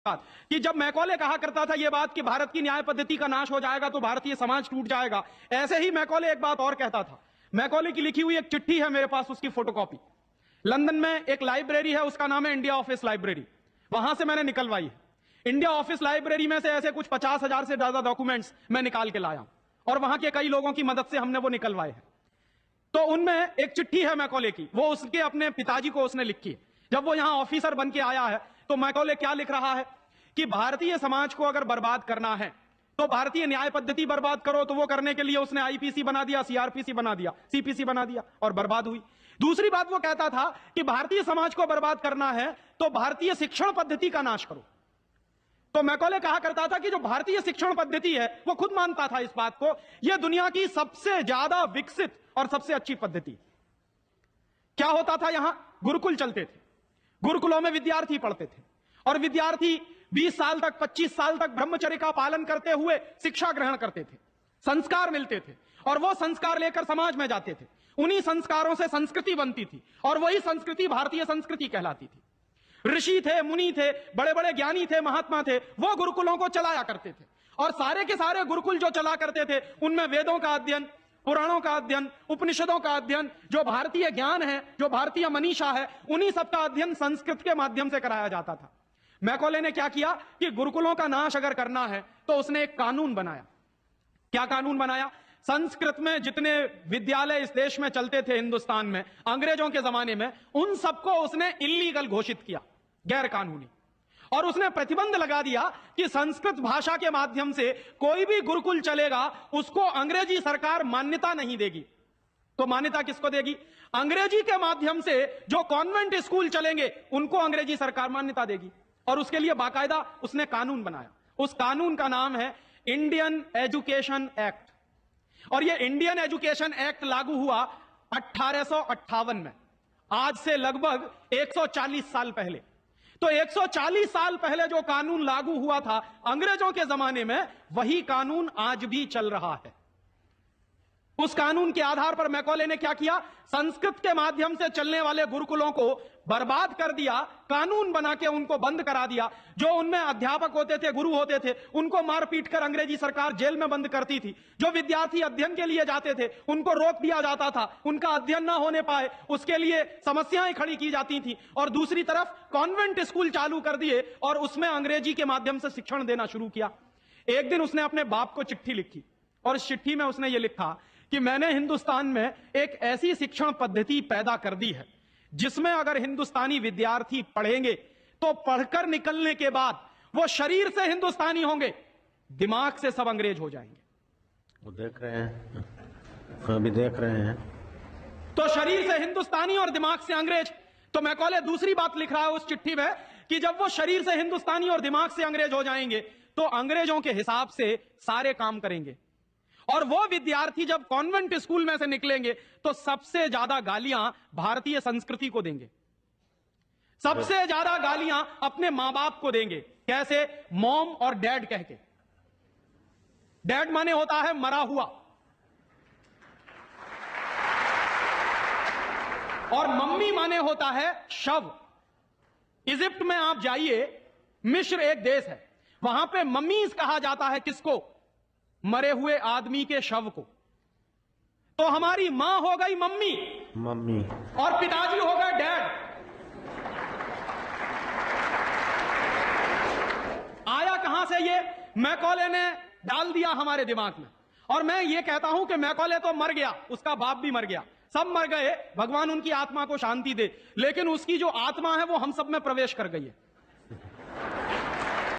कि जब मैकॉले कहा करता था यह बात कि भारत की न्याय पद्धति का नाश हो जाएगा तो भारतीय समाज टूट जाएगा, ऐसे ही मैकॉले एक बात और कहता था। मैकॉले की लिखी हुई एक चिट्ठी है मेरे पास, उसकी फोटोकॉपी। लंदन में एक लाइब्रेरी है, उसका नाम है इंडिया ऑफिस लाइब्रेरी, वहां से मैंने निकलवाई है। इंडिया ऑफिस लाइब्रेरी में से ऐसे कुछ 50,000 से ज्यादा डॉक्यूमेंट्स मैं निकाल के लाया और वहां के कई लोगों की मदद से हमने वो निकलवाए हैं। तो उनमें एक चिट्ठी है मैकॉले की, वो उसके अपने पिताजी को उसने लिखी है। जब वो यहां ऑफिसर बन के आया है तो मैकॉले क्या लिख रहा है कि भारतीय समाज को अगर बर्बाद करना है तो भारतीय न्याय पद्धति बर्बाद करो। तो वो करने के लिए उसने आईपीसी बना दिया, सीआरपीसी बना दिया, सीपीसी बना दिया और बर्बाद हुई। दूसरी बात वो कहता था कि भारतीय समाज को बर्बाद करना है तो भारतीय शिक्षण पद्धति का नाश करो। तो मैकॉले कहा करता था कि जो भारतीय शिक्षण पद्धति है, वो खुद मानता था इस बात को, यह दुनिया की सबसे ज्यादा विकसित और सबसे अच्छी पद्धति। क्या होता था, यहां गुरुकुल चलते थे, गुरुकुलों में विद्यार्थी पढ़ते थे और विद्यार्थी 20 साल तक, 25 साल तक ब्रह्मचर्य का पालन करते हुए शिक्षा ग्रहण करते थे, संस्कार मिलते थे और वो संस्कार लेकर समाज में जाते थे। उन्हीं संस्कारों से संस्कृति बनती थी और वही संस्कृति भारतीय संस्कृति कहलाती थी। ऋषि थे, मुनि थे, बड़े बड़े ज्ञानी थे, महात्मा थे, वो गुरुकुलों को चलाया करते थे और सारे के सारे गुरुकुल जो चला करते थे उनमें वेदों का अध्ययन, पुराणों का अध्ययन, उपनिषदों का अध्ययन, जो भारतीय ज्ञान है, जो भारतीय मनीषा है, उन्हीं सबका अध्ययन संस्कृत के माध्यम से कराया जाता था। मैकॉले ने क्या किया कि गुरुकुलों का नाश अगर करना है तो उसने एक कानून बनाया। क्या कानून बनाया? संस्कृत में जितने विद्यालय इस देश में चलते थे, हिंदुस्तान में अंग्रेजों के जमाने में, उन सबको उसने इल्लीगल घोषित किया, गैर कानूनी। और उसने प्रतिबंध लगा दिया कि संस्कृत भाषा के माध्यम से कोई भी गुरुकुल चलेगा उसको अंग्रेजी सरकार मान्यता नहीं देगी। तो मान्यता किसको देगी? अंग्रेजी के माध्यम से जो कॉन्वेंट स्कूल चलेंगे उनको अंग्रेजी सरकार मान्यता देगी। और उसके लिए बाकायदा उसने कानून बनाया। उस कानून का नाम है इंडियन एजुकेशन एक्ट। और यह इंडियन एजुकेशन एक्ट लागू हुआ 1858 में, आज से लगभग 140 साल पहले। तो 140 साल पहले जो कानून लागू हुआ था अंग्रेजों के जमाने में, वही कानून आज भी चल रहा है। उस कानून के आधार पर मैकॉले ने क्या किया? संस्कृत के माध्यम से चलने वाले गुरुकुलों को बर्बाद कर दिया, कानून बना के उनको बंद करा दिया। जो उनमें अध्यापक होते थे, गुरु होते थे, उनको मार पीट कर अंग्रेजी सरकार जेल में बंद करती थी। जो विद्यार्थी अध्ययन के लिए जाते थे उनको रोक दिया जाता था, उनका अध्ययन ना होने पाए उसके लिए समस्याएं खड़ी की जाती थी। और दूसरी तरफ कॉन्वेंट स्कूल चालू कर दिए और उसमें अंग्रेजी के माध्यम से शिक्षण देना शुरू किया। एक दिन उसने अपने बाप को चिट्ठी लिखी और इस चिट्ठी में उसने ये लिखा कि मैंने हिंदुस्तान में एक ऐसी शिक्षण पद्धति पैदा कर दी है जिसमें अगर हिंदुस्तानी विद्यार्थी पढ़ेंगे तो पढ़कर निकलने के बाद वो शरीर से हिंदुस्तानी होंगे, दिमाग से सब अंग्रेज हो जाएंगे। वो देख रहे हैं, अभी देख रहे हैं। तो शरीर से हिंदुस्तानी और दिमाग से अंग्रेज। तो मैकॉले दूसरी बात लिख रहा है उस चिट्ठी में कि जब वो शरीर से हिंदुस्तानी और दिमाग से अंग्रेज हो जाएंगे तो अंग्रेजों के हिसाब से सारे काम करेंगे। और वो विद्यार्थी जब कॉन्वेंट स्कूल में से निकलेंगे तो सबसे ज्यादा गालियां भारतीय संस्कृति को देंगे, सबसे ज्यादा गालियां अपने मां बाप को देंगे। कैसे? मॉम और डैड कह के। डैड माने होता है मरा हुआ और मम्मी माने होता है शव। इजिप्ट में आप जाइए, मिस्र एक देश है, वहां पे मम्मीज कहा जाता है किसको? मरे हुए आदमी के शव को। तो हमारी मां हो गई मम्मी, मम्मी, और पिताजी हो गए डैड। आया कहां से ये? मैकॉले ने डाल दिया हमारे दिमाग में। और मैं ये कहता हूं कि मैकॉले तो मर गया, उसका बाप भी मर गया, सब मर गए, भगवान उनकी आत्मा को शांति दे, लेकिन उसकी जो आत्मा है वो हम सब में प्रवेश कर गई है।